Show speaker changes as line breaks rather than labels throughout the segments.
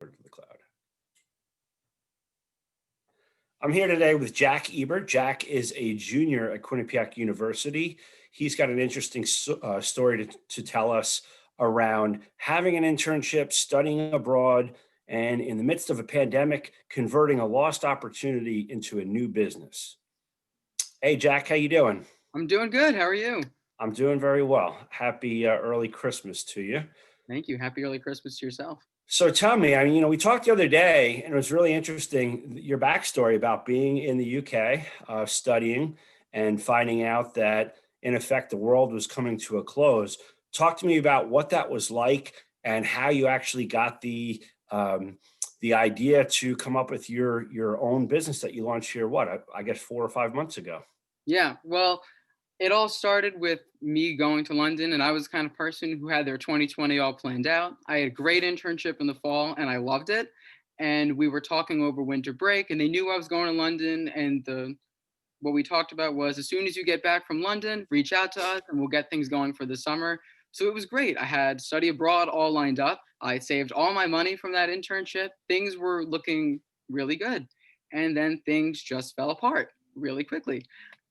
To the cloud. I'm here today with Jack Ebert. Jack is a junior at Quinnipiac University. He's got an interesting story to tell us around having an internship, studying abroad, and in the midst of a pandemic, converting a lost opportunity into a new business. Hey, Jack, how you doing?
I'm doing good. How are you?
I'm doing very well. Happy early Christmas to you.
Thank you. Happy early Christmas to yourself.
So tell me, I mean, we talked the other day, and it was really interesting your backstory about being in the UK, studying, and finding out that, in effect, the world was coming to a close. Talk to me about what that was like and how you actually got the idea to come up with your own business that you launched here. What I guess 4 or 5 months ago.
Yeah. Well, it all started with me going to London, and I was the kind of person who had their 2020 all planned out. I had a great internship in the fall, and I loved it. And we were talking over winter break, and they knew I was going to London. And what we talked about was, as soon as you get back from London, reach out to us, and we'll get things going for the summer. So it was great. I had study abroad all lined up. I saved all my money from that internship. Things were looking really good, and then things just fell apart really quickly,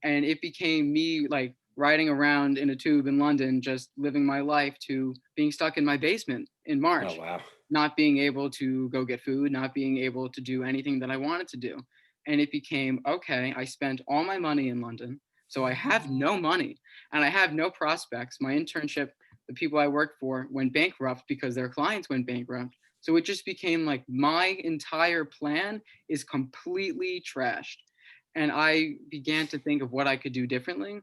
and it became me like riding around in a tube in London, just living my life, to being stuck in my basement in
Oh,
March,
wow.
not being able to go get food, not being able to do anything that I wanted to do. And it became, okay, I spent all my money in London, so I have no money and I have no prospects. My internship, the people I worked for went bankrupt because their clients went bankrupt. So it just became like my entire plan is completely trashed. And I began to think of what I could do differently.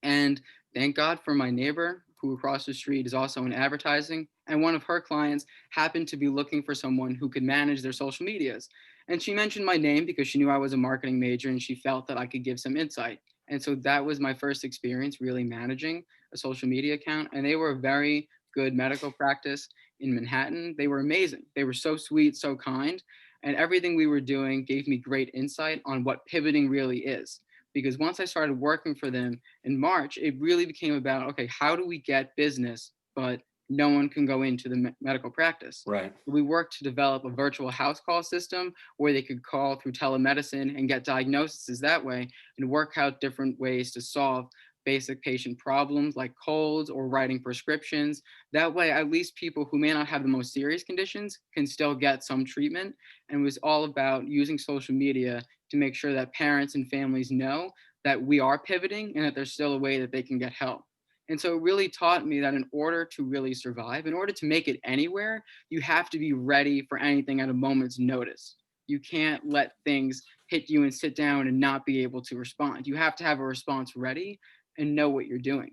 And thank God for my neighbor who across the street is also in advertising. And one of her clients happened to be looking for someone who could manage their social medias. And she mentioned my name because she knew I was a marketing major and she felt that I could give some insight. And so that was my first experience really managing a social media account. And they were a very good medical practice in Manhattan. They were amazing. They were so sweet, so kind. And everything we were doing gave me great insight on what pivoting really is. Because once I started working for them in March, it really became about, okay, how do we get business, but no one can go into the medical practice?
Right.
We worked to develop a virtual house call system where they could call through telemedicine and get diagnoses that way and work out different ways to solve basic patient problems like colds or writing prescriptions. That way, at least people who may not have the most serious conditions can still get some treatment. And it was all about using social media to make sure that parents and families know that we are pivoting and that there's still a way that they can get help. And so it really taught me that in order to really survive, in order to make it anywhere, you have to be ready for anything at a moment's notice. You can't let things hit you and sit down and not be able to respond. You have to have a response ready and know what you're doing.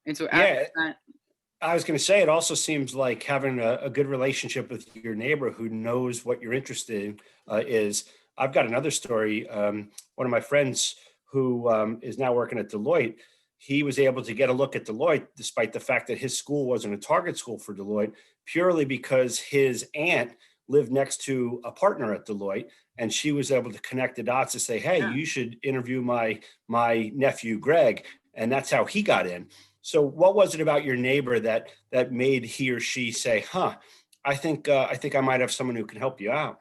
And so after
Yeah.
that,
I was going to say, it also seems like having a good relationship with your neighbor who knows what you're interested in is. I've got another story. One of my friends who is now working at Deloitte, he was able to get a look at Deloitte despite the fact that his school wasn't a target school for Deloitte, purely because his aunt lived next to a partner at Deloitte, and she was able to connect the dots to say, "Hey,
yeah.
you should interview my nephew Greg," and that's how he got in. So, what was it about your neighbor that made he or she say, "Huh, I think I might have someone who can help you out"?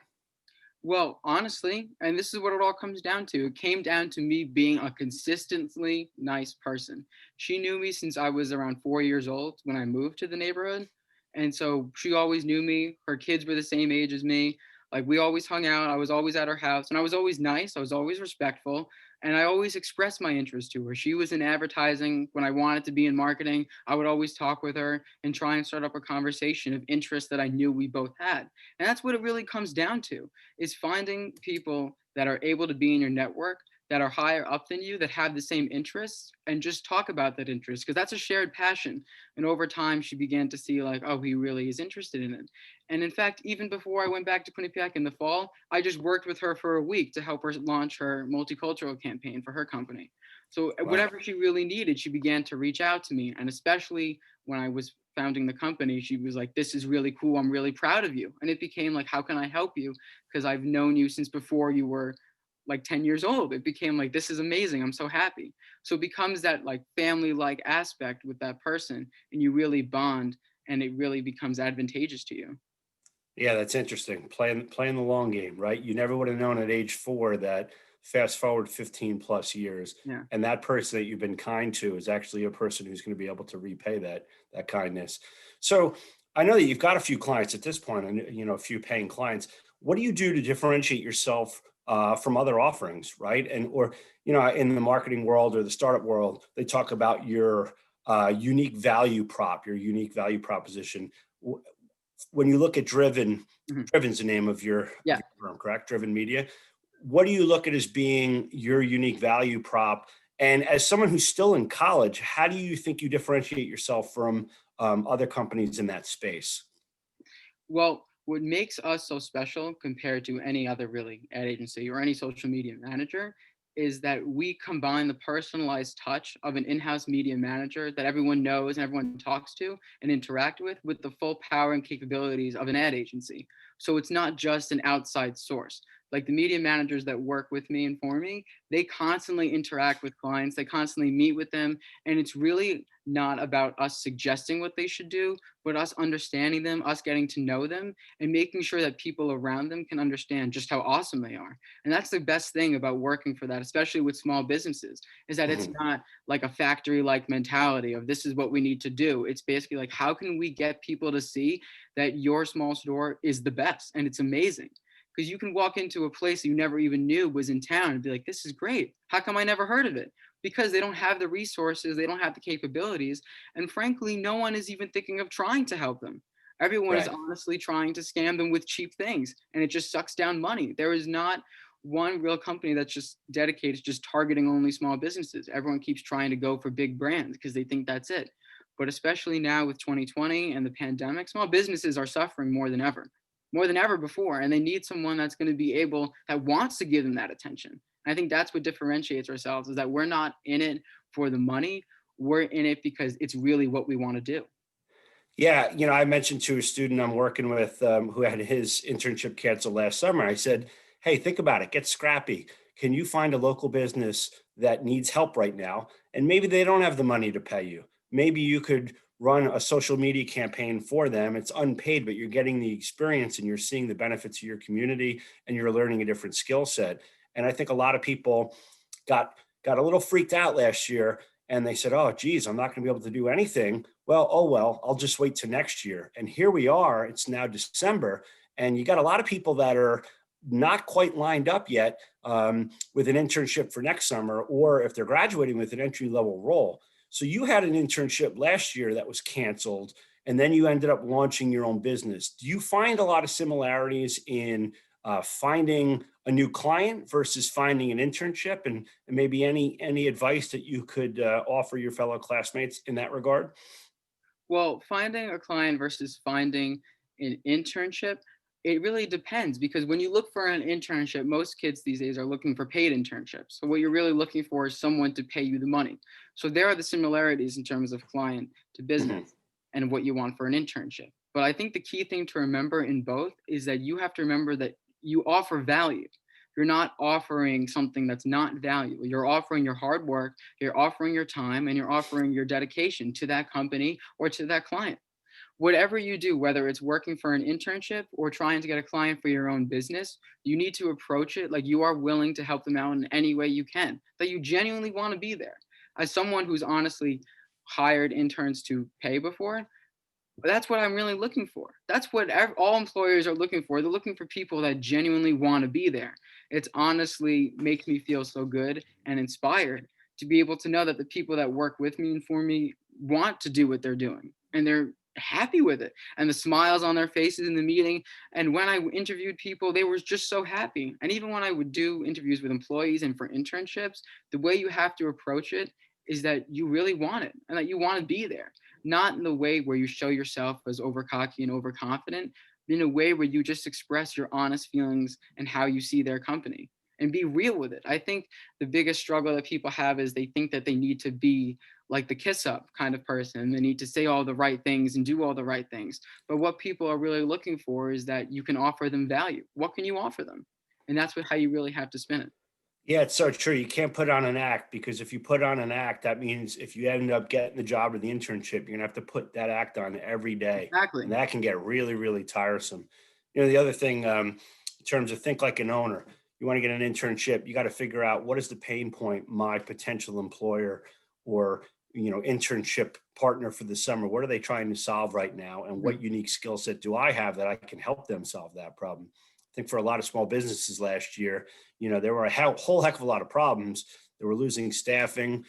Well, honestly, and this is what it all comes down to. It came down to me being a consistently nice person. She knew me since I was around 4 years old when I moved to the neighborhood. And so she always knew me. Her kids were the same age as me. Like we always hung out. I was always at her house and I was always nice. I was always respectful. And I always expressed my interest to her. She was in advertising when I wanted to be in marketing. I would always talk with her and try and start up a conversation of interest that I knew we both had. And that's what it really comes down to is finding people that are able to be in your network that are higher up than you that have the same interests and just talk about that interest because that's a shared passion. And over time she began to see like, oh, he really is interested in it. And in fact, even before I went back to Quinnipiac in the fall, I just worked with her for a week to help her launch her multicultural campaign for her company. So
Wow.
whatever she really needed, she began to reach out to me. And especially when I was founding the company, she was like, this is really cool, I'm really proud of you. And it became like, how can I help you? Because I've known you since before you were like 10 years old. It became like, this is amazing, I'm so happy. So it becomes that like family like aspect with that person and you really bond and it really becomes advantageous to you.
Yeah, that's interesting. Playing the long game, right? You never would have known at age 4 that fast forward 15 plus years,
Yeah.
and that person that you've been kind to is actually a person who's going to be able to repay that kindness. So I know that you've got a few clients at this point, and a few paying clients. What do you do to differentiate yourself from other offerings, right? And or in the marketing world or the startup world, they talk about your unique value prop, your unique value proposition. When you look at
Mhm.
Driven's the name of
Yeah.
your firm, correct? Driven Media. What do you look at as being your unique value prop? And as someone who's still in college, how do you think you differentiate yourself from other companies in that space?
Well, what makes us so special compared to any other really ad agency or any social media manager is that we combine the personalized touch of an in-house media manager that everyone knows and everyone talks to and interact with the full power and capabilities of an ad agency. So it's not just an outside source. Like the media managers that work with me and for me, they constantly interact with clients, they constantly meet with them, and it's really not about us suggesting what they should do, but us understanding them, us getting to know them, and making sure that people around them can understand just how awesome they are. And that's the best thing about working for that, especially with small businesses, is that it's
Mhm.
not like a factory like mentality of this is what we need to do. It's basically like, how can we get people to see that your small store is the best and it's amazing? Because you can walk into a place you never even knew was in town and be like, this is great. How come I never heard of it? Because they don't have the resources, they don't have the capabilities, and frankly, no one is even thinking of trying to help them. Everyone is
Right.
honestly trying to scam them with cheap things, and it just sucks down money. There is not one real company that's just dedicated to just targeting only small businesses. Everyone keeps trying to go for big brands because they think that's it. But especially now with 2020 and the pandemic, small businesses are suffering more than ever before. And they need someone that's going to be able, that wants to give them that attention. And I think that's what differentiates ourselves is that we're not in it for the money. We're in it because it's really what we want to do.
Yeah, I mentioned to a student I'm working with who had his internship canceled last summer. I said, "Hey, think about it. Get scrappy. Can you find a local business that needs help right now? And maybe they don't have the money to pay you. Maybe you could run a social media campaign for them. It's unpaid, but you're getting the experience and you're seeing the benefits of your community and you're learning a different skill set." And I think a lot of people got a little freaked out last year and they said, "Oh, geez, I'm not going to be able to do anything." Well, oh well, I'll just wait till next year. And here we are. It's now December, and you got a lot of people that are not quite lined up yet with an internship for next summer, or if they're graduating with an entry level role. So you had an internship last year that was canceled, and then you ended up launching your own business. Do you find a lot of similarities in finding a new client versus finding an internship, and maybe any advice that you could offer your fellow classmates in that regard?
Well, finding a client versus finding an internship, it really depends because when you look for an internship, most kids these days are looking for paid internships. So what you're really looking for is someone to pay you the money. So there are the similarities in terms of client to
Mhm.
business and what you want for an internship. But I think the key thing to remember in both is that you have to remember that you offer value. You're not offering something that's not valuable. You're offering your hard work, you're offering your time, and you're offering your dedication to that company or to that client. Whatever you do, whether it's working for an internship or trying to get a client for your own business, you need to approach it like you are willing to help them out in any way you can, that you genuinely want to be there. As someone who's honestly hired interns to pay before, that's what I'm really looking for. That's what all employers are looking for. They're looking for people that genuinely want to be there. It's honestly makes me feel so good and inspired to be able to know that the people that work with me and for me want to do what they're doing and they're happy with it and the smiles on their faces in the meeting. And when I interviewed people, they were just so happy. And even when I would do interviews with employees and for internships, the way you have to approach it is that you really want it and that you want to be there, not in the way where you show yourself as overcocky and overconfident, but in a way where you just express your honest feelings and how you see their company and be real with it. I think the biggest struggle that people have is they think that they need to be like the kiss up kind of person. They need to say all the right things and do all the right things. But what people are really looking for is that you can offer them value. What can you offer them? And that's how you really have to spin it.
Yeah, it's so true. You can't put on an act because if you put on an act, that means if you end up getting the job or the internship, you're gonna have to put that act on every day, and
Exactly.
that can get really, really tiresome. The other thing, in terms of think like an owner, you want to get an internship, you got to figure out what is the pain point my potential employer or internship partner for the summer, what are they trying to solve right now, and
Mhm.
what unique skill set do I have that I can help them solve that problem. I think for a lot of small businesses last year, there were a whole heck of a lot of problems. They were losing staffing.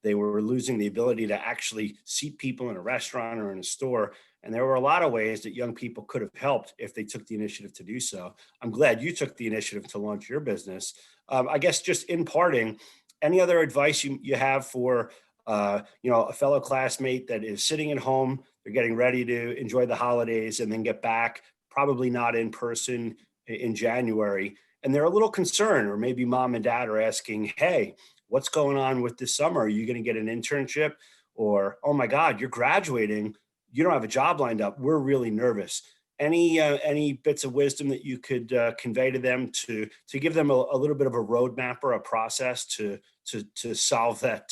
They were losing the ability to actually seat people in a restaurant or in a store. And there were a lot of ways that young people could have helped if they took the initiative to do so. I'm glad you took the initiative to launch your business. I guess just in parting, any other advice you have for a fellow classmate that is sitting at home, they're getting ready to enjoy the holidays and then get back, probably not in person in January, and they're a little concerned, or maybe mom and dad are asking, "Hey, what's going on with this summer? Are you going to get an internship?" Or, "Oh my God, you're graduating, you don't have a job lined up. We're really nervous." Any bits of wisdom that you could convey to them to give them a little bit of a roadmap or a process to solve that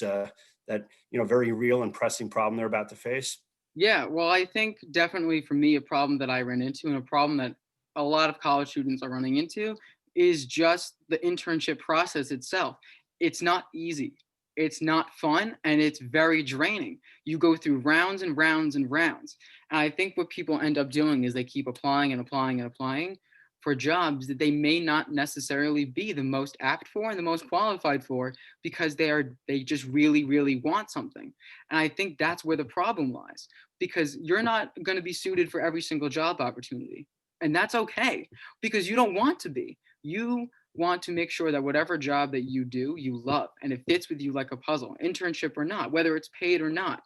very real and pressing problem they're about to face?
Yeah, well, I think definitely for me, a problem that I ran into and a problem that a lot of college students are running into is just the internship process itself. It's not easy, it's not fun, and it's very draining. You go through rounds and rounds and rounds. And I think what people end up doing is they keep applying and applying and applying for jobs that they may not necessarily be the most apt for and the most qualified for because they just really really want something. And I think that's where the problem lies, because you're not going to be suited for every single job opportunity. And that's okay, because you don't want to be. You want to make sure that whatever job that you do, you love and it fits with you like a puzzle, internship or not, whether it's paid or not.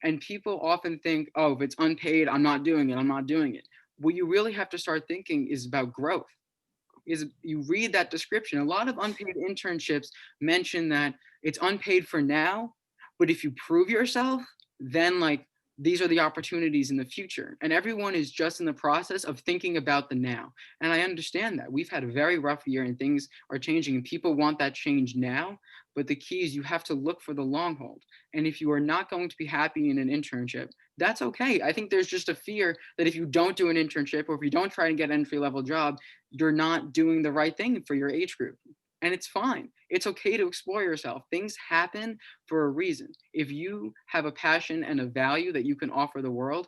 And people often think, oh, if it's unpaid, I'm not doing it. I'm not doing it. What you really have to start thinking is about growth. Is you read that description. A lot of unpaid internships mention that it's unpaid for now, but if you prove yourself, then like these are the opportunities in the future. And everyone is just in the process of thinking about the now. And I understand that. We've had a very rough year and things are changing and people want that change now. But the key is you have to look for the long hold. And if you are not going to be happy in an internship, that's okay. I think there's just a fear that if you don't do an internship or if you don't try and get an entry level job, you're not doing the right thing for your age group. And it's fine. It's okay to explore yourself. Things happen for a reason. If you have a passion and a value that you can offer the world,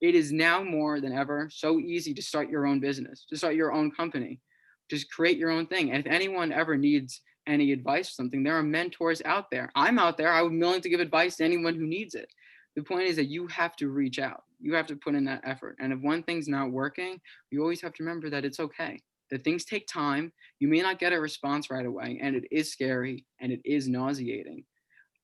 it is now more than ever so easy to start your own business, to start your own company, just create your own thing. And if anyone ever needs any advice or something, there are mentors out there. I'm out there. I'm willing to give advice to anyone who needs it. The point is that you have to reach out. You have to put in that effort. And if one thing's not working, you always have to remember that it's okay. That things take time. You may not get a response right away, and it is scary and it is nauseating.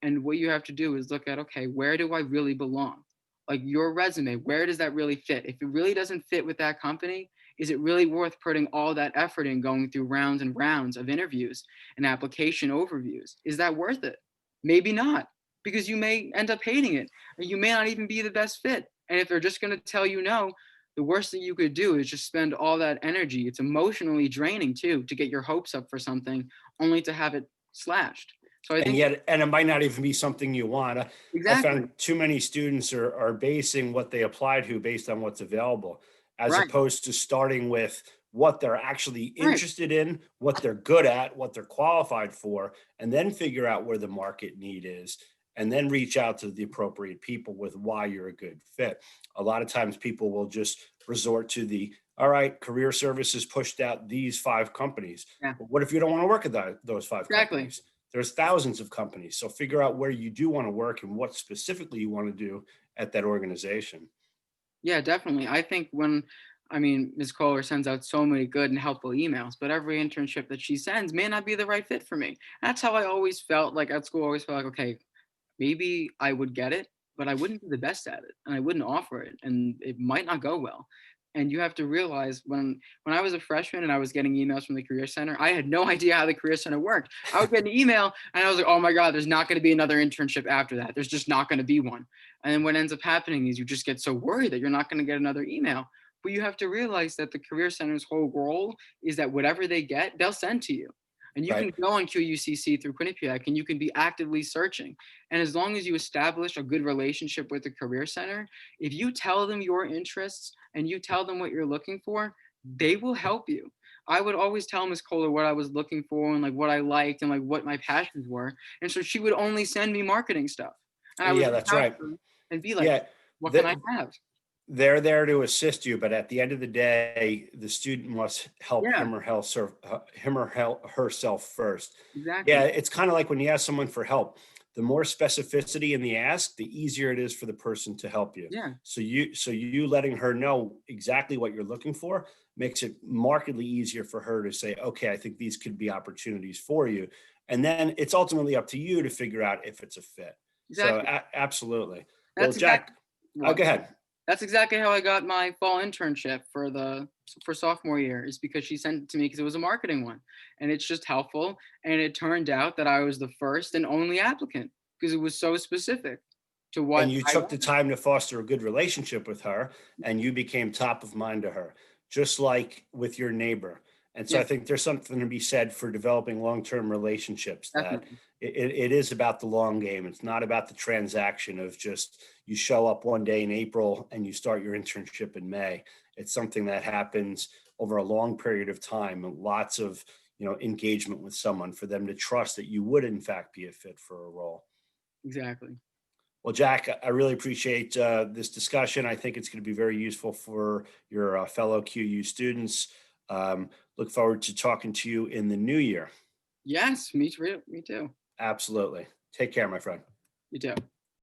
And what you have to do is look at, okay, where do I really belong? Like your resume, where does that really fit? If it really doesn't fit with that company, is it really worth putting all that effort in going through rounds and rounds of interviews and application overviews? Is that worth it? Maybe not, because you may end up hating it, or you may not even be the best fit. And if they're just going to tell you no, the worst thing you could do is just spend all that energy. It's emotionally draining too to get your hopes up for something only to have it slashed. So I
And
think
yet, and it might not even be something you want. I
exactly.
found too many students are basing what they apply to based on what's available, as
Right.
opposed to starting with what they're actually
Right.
interested in, what they're good at, what they're qualified for, and then figure out where the market need is, and then reach out to the appropriate people with why you're a good fit. A lot of times people will just resort to all right, career services pushed out these five companies.
Yeah.
But what if you don't want to work at those five
Exactly.
companies? There's thousands of companies. So figure out where you do want to work and what specifically you want to do at that organization.
Yeah, definitely. I think I mean, Ms. Kohler sends out so many good and helpful emails, but every internship that she sends may not be the right fit for me. That's how I always felt like at school. I always felt like, okay, maybe I would get it, but I wouldn't be the best at it, and I wouldn't offer it, and it might not go well. And you have to realize when I was a freshman and I was getting emails from the Career Center, I had no idea how the Career Center worked. I would get an email and I was like, oh my God, there's not going to be another internship after that. There's just not going to be one. And then what ends up happening is you just get so worried that you're not going to get another email. But you have to realize that the Career Center's whole role is that whatever they get, they'll send to you. And you can
Right.
go on QUCC through Quinnipiac and you can be actively searching. And as long as you establish a good relationship with the Career Center, if you tell them your interests and you tell them what you're looking for, they will help you. I would always tell Miss Kohler what I was looking for and like what I liked and like what my passions were. And so she would only send me marketing stuff. And I would
Yeah,
reach
that's
out
right.
to her and be like,
Yeah.
what can I
The,
have?
they're there to assist you, but at the end of the day, the student must help
Yeah,
him or herself first. Yeah,
exactly.
it's kind of like when you ask someone for help. The more specificity in the ask, the easier it is for the person to help you.
Yeah,
So you letting her know exactly what you're looking for makes it markedly easier for her to say, okay, I think these could be opportunities for you. And then it's ultimately up to you to figure out if it's a fit. So
exactly.
absolutely. Well,
That's exactly
Jack,
what.
go ahead.
That's exactly how I got my fall internship for sophomore year is because she sent it to me because it was a marketing one, and it's just helpful. And it turned out that I was the first and only applicant because it was so specific to
And
what
you
I
took the
wanted.
time to foster a good relationship with her, and you became top of mind to her, just like with your neighbor. And so
Yeah,
I think there's something to be said for developing long-term relationships, that
definitely.
it is about the long game. It's not about the transaction of just you show up one day in April and you start your internship in May. It's something that happens over a long period of time, and lots of engagement with someone for them to trust that you would in fact be a fit for a role.
Exactly.
Well, Jack, I really appreciate this discussion. I think it's going to be very useful for your fellow QU students. Look forward to talking to you in the new year.
Yes, me too. Me too.
Absolutely. Take care, my friend.
You too.